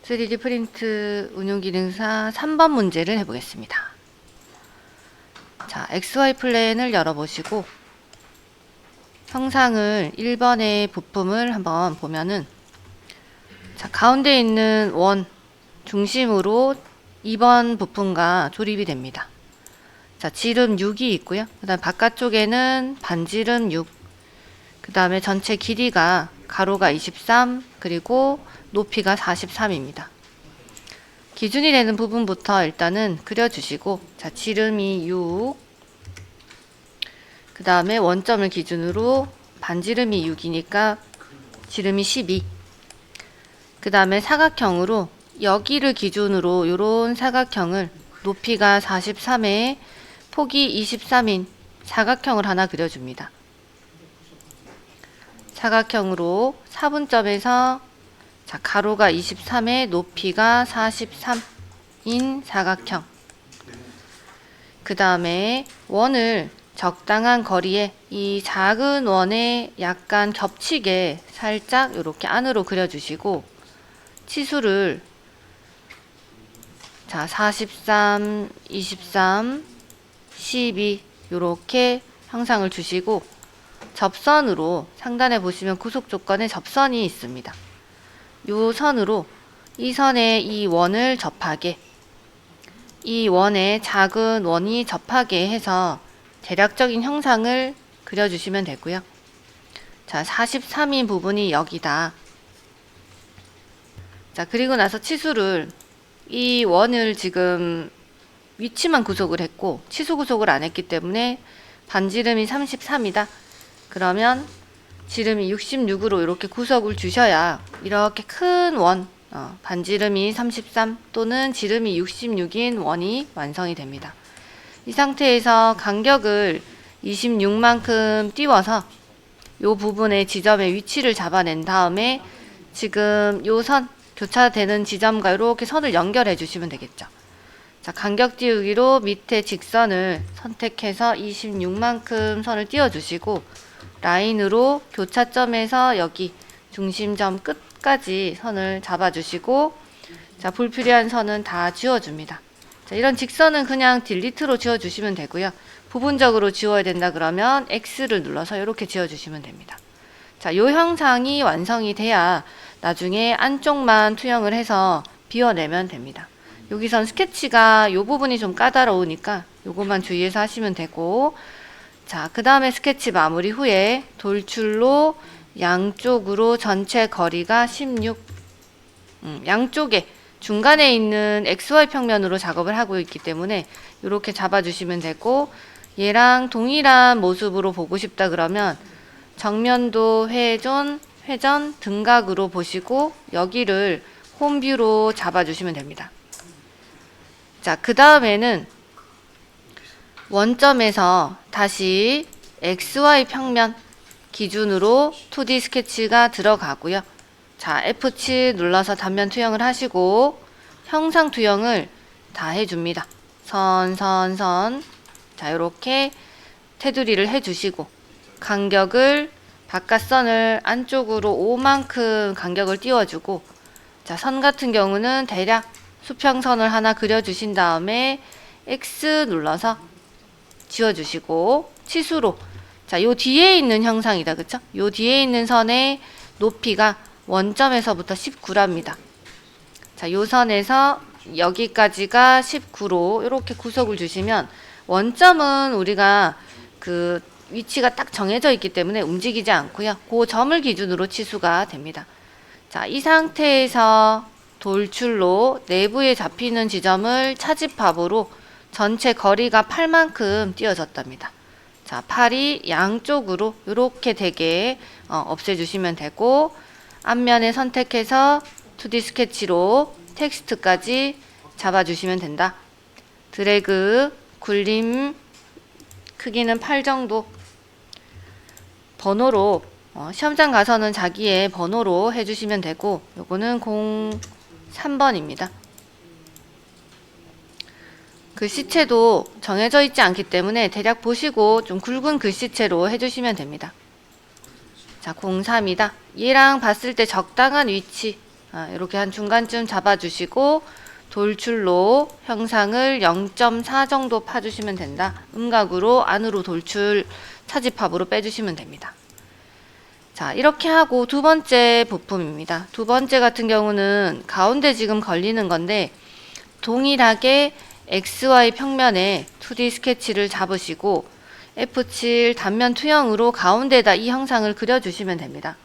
3D 프린트 운용 기능사 3번 문제를 해보겠습니다. 자, XY 플랜을 열어보시고 형상을 1번의 부품을 한번 보면은 자, 가운데 있는 원 중심으로 2번 부품과 조립이 됩니다. 자, 지름 6이 있고요. 그 다음 바깥쪽에는 반지름 6, 그 다음에 전체 길이가 가로가 23, 그리고 높이가 43입니다. 기준이 되는 부분부터 일단은 그려주시고, 자, 지름이 6, 그 다음에 원점을 기준으로 반지름이 6이니까 지름이 12, 그 다음에 사각형으로 여기를 기준으로 요런 사각형을 높이가 43에 폭이 23인 사각형을 하나 그려줍니다. 사각형으로 4분점에서 자, 가로가 23에 높이가 43인 사각형. 그 다음에 원을 적당한 거리에 이 작은 원에 약간 겹치게 살짝 이렇게 안으로 그려주시고 치수를 자, 43, 23, 12 이렇게 형상을 주시고 접선으로 상단에 보시면 구속 조건에 접선이 있습니다. 요 선으로 이 선에 이 원을 접하게, 이 원에 작은 원이 접하게 해서 대략적인 형상을 그려주시면 되고요. 자, 43인 부분이 여기다. 자, 그리고 나서 치수를 이 원을 지금 위치만 구속을 했고 치수 구속을 안 했기 때문에 반지름이 33이다. 그러면 지름이 66으로 이렇게 구석을 주셔야 이렇게 큰 원, 반지름이 33 또는 지름이 66인 원이 완성이 됩니다. 이 상태에서 간격을 26만큼 띄워서 이 부분의 지점의 위치를 잡아낸 다음에 지금 이 선, 교차되는 지점과 이렇게 선을 연결해 주시면 되겠죠. 자, 간격 띄우기로 밑에 직선을 선택해서 26만큼 선을 띄워 주시고 라인으로 교차점에서 여기 중심점 끝까지 선을 잡아 주시고 자, 불필요한 선은 다 지워 줍니다. 자, 이런 직선은 그냥 딜리트로 지워 주시면 되고요. 부분적으로 지워야 된다 그러면 X를 눌러서 이렇게 지워 주시면 됩니다. 자, 요 형상이 완성이 돼야 나중에 안쪽만 투영을 해서 비워내면 됩니다. 여기선 스케치가 요 부분이 좀 까다로우니까 요것만 주의해서 하시면 되고, 자, 그 다음에 스케치 마무리 후에 돌출로 양쪽으로 전체 거리가 16, 양쪽에 중간에 있는 XY 평면으로 작업을 하고 있기 때문에 이렇게 잡아주시면 되고, 얘랑 동일한 모습으로 보고 싶다 그러면 정면도 회전 등각으로 보시고 여기를 홈뷰로 잡아주시면 됩니다. 자, 그 다음에는 원점에서 다시 XY 평면 기준으로 2D 스케치가 들어가고요. 자, F7 눌러서 단면 투영을 하시고 형상 투영을 다 해줍니다. 선. 자, 이렇게 테두리를 해주시고 간격을 바깥선을 안쪽으로 5만큼 간격을 띄워주고 자, 선 같은 경우는 대략 수평선을 하나 그려주신 다음에 X 눌러서 지워주시고 치수로 자, 요 뒤에 있는 형상이다. 그쵸? 요 뒤에 있는 선의 높이가 원점에서부터 19랍니다. 자, 요 선에서 여기까지가 19로 이렇게 구속을 주시면 원점은 우리가 그 위치가 딱 정해져 있기 때문에 움직이지 않고요. 그 점을 기준으로 치수가 됩니다. 자, 이 상태에서 돌출로 내부에 잡히는 지점을 차집합으로 전체 거리가 8만큼 띄어졌답니다. 자, 팔이 양쪽으로 이렇게 되게 없애주시면 되고 앞면에 선택해서 2D 스케치로 텍스트까지 잡아주시면 된다. 드래그, 굴림, 크기는 8 정도. 번호로 시험장 가서는 자기의 번호로 해주시면 되고 요거는 03번입니다. 글씨체도 정해져 있지 않기 때문에 대략 보시고 좀 굵은 글씨체로 해주시면 됩니다. 자, 03이다. 얘랑 봤을 때 적당한 위치 이렇게 한 중간쯤 잡아주시고 돌출로 형상을 0.4 정도 파주시면 된다. 음각으로 안으로 돌출 차집합으로 빼주시면 됩니다. 자, 이렇게 하고 두 번째 부품입니다. 두 번째 같은 경우는 가운데 지금 걸리는 건데 동일하게 XY 평면에 2D 스케치를 잡으시고 F7 단면 투영으로 가운데에다 이 형상을 그려주시면 됩니다.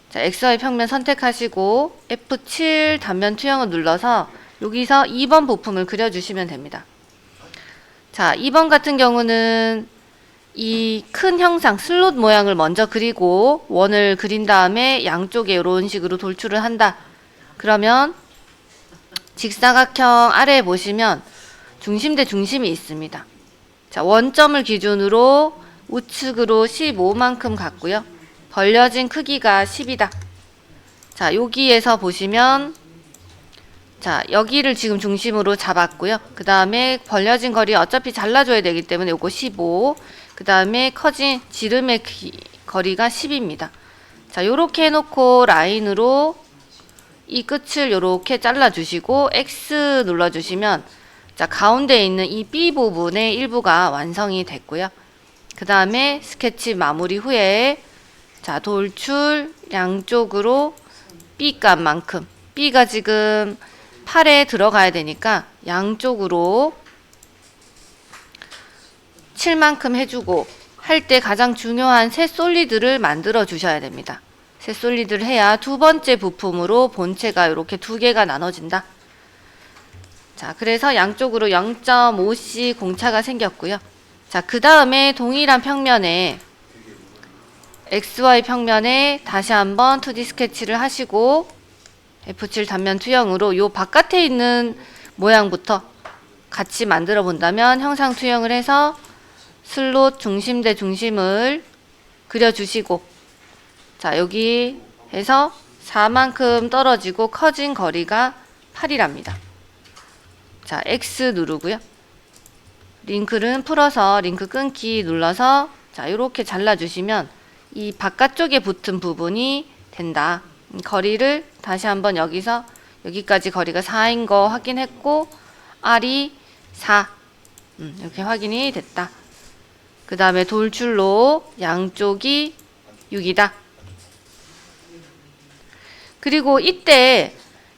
자, XY 평면 선택하시고 F7 단면 투영을 눌러서 여기서 2번 부품을 그려주시면 됩니다. 자, 2번 같은 경우는 이 큰 형상 슬롯 모양을 먼저 그리고 원을 그린 다음에 양쪽에 이런 식으로 돌출을 한다. 그러면 직사각형 아래에 보시면 중심 대 중심이 있습니다. 자, 원점을 기준으로 우측으로 15만큼 갔고요. 벌려진 크기가 10이다. 자, 여기에서 보시면 자, 여기를 지금 중심으로 잡았고요. 그 다음에 벌려진 거리 어차피 잘라줘야 되기 때문에 요거 15. 그 다음에 커진 지름의 거리가 10입니다. 자, 요렇게 해놓고 라인으로 이 끝을 요렇게 잘라주시고 X 눌러주시면 자, 가운데에 있는 이 B 부분의 일부가 완성이 됐고요. 그 다음에 스케치 마무리 후에 자, 돌출 양쪽으로 B 값만큼 B가 지금 8에 들어가야 되니까 양쪽으로 7만큼 해주고 할 때 가장 중요한 새 솔리드를 만들어 주셔야 됩니다. 새 솔리드를 해야 두 번째 부품으로 본체가 이렇게 두 개가 나눠진다. 자, 그래서 양쪽으로 0.5C 공차가 생겼고요. 자, 그 다음에 동일한 평면에 XY 평면에 다시 한번 2D 스케치를 하시고 F7 단면 투영으로 요 바깥에 있는 모양부터 같이 만들어 본다면 형상 투영을 해서 슬롯 중심 대 중심을 그려주시고 자, 여기 해서 4만큼 떨어지고 커진 거리가 8이랍니다. 자, X 누르고요. 링크는 풀어서 링크 끊기 눌러서 자, 이렇게 잘라주시면 이 바깥쪽에 붙은 부분이 된다. 거리를 다시 한번 여기서 여기까지 거리가 4인 거 확인했고 R이 4 이렇게 확인이 됐다. 그 다음에 돌출로 양쪽이 6이다. 그리고 이때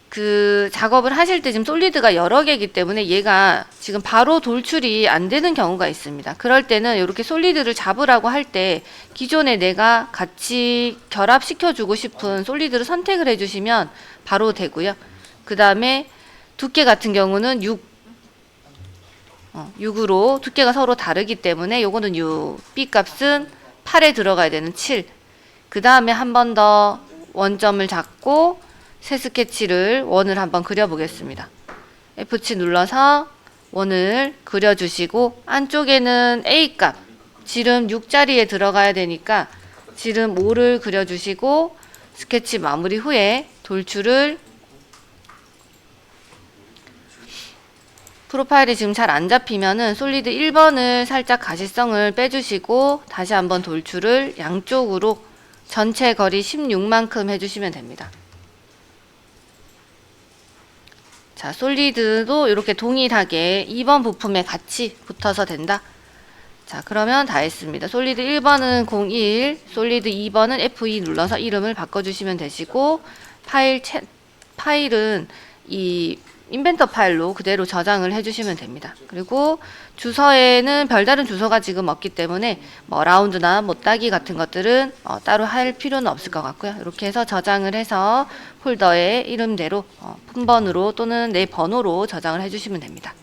그 작업을 하실 때 지금 솔리드가 여러 개이기 때문에 얘가 지금 바로 돌출이 안 되는 경우가 있습니다. 그럴 때는 이렇게 솔리드를 잡으라고 할 때 기존에 내가 같이 결합시켜 주고 싶은 솔리드를 선택을 해주시면 바로 되고요. 그 다음에 두께 같은 경우는 6으로 두께가 서로 다르기 때문에 요거는 6, B 값은 8에 들어가야 되는 7. 그 다음에 한 번 더 원점을 잡고 새 스케치를 원을 한번 그려보겠습니다. F7 눌러서 원을 그려주시고 안쪽에는 A값 지름 6자리에 들어가야 되니까 지름 5를 그려주시고 스케치 마무리 후에 돌출을 프로파일이 지금 잘 안 잡히면은 솔리드 1번을 살짝 가시성을 빼주시고 다시 한번 돌출을 양쪽으로 전체 거리 16만큼 해주시면 됩니다. 자, 솔리드도 이렇게 동일하게 2번 부품에 같이 붙어서 된다. 자, 그러면 다 했습니다. 솔리드 1번은 01, 솔리드 2번은 F2 눌러서 이름을 바꿔주시면 되시고 파일은 이 인벤터 파일로 그대로 저장을 해주시면 됩니다. 그리고 주소에는 별다른 주소가 지금 없기 때문에 뭐 라운드나 못따기 같은 것들은 따로 할 필요는 없을 것 같고요. 이렇게 해서 저장을 해서 폴더에 이름대로 품번으로 또는 내 번호로 저장을 해주시면 됩니다.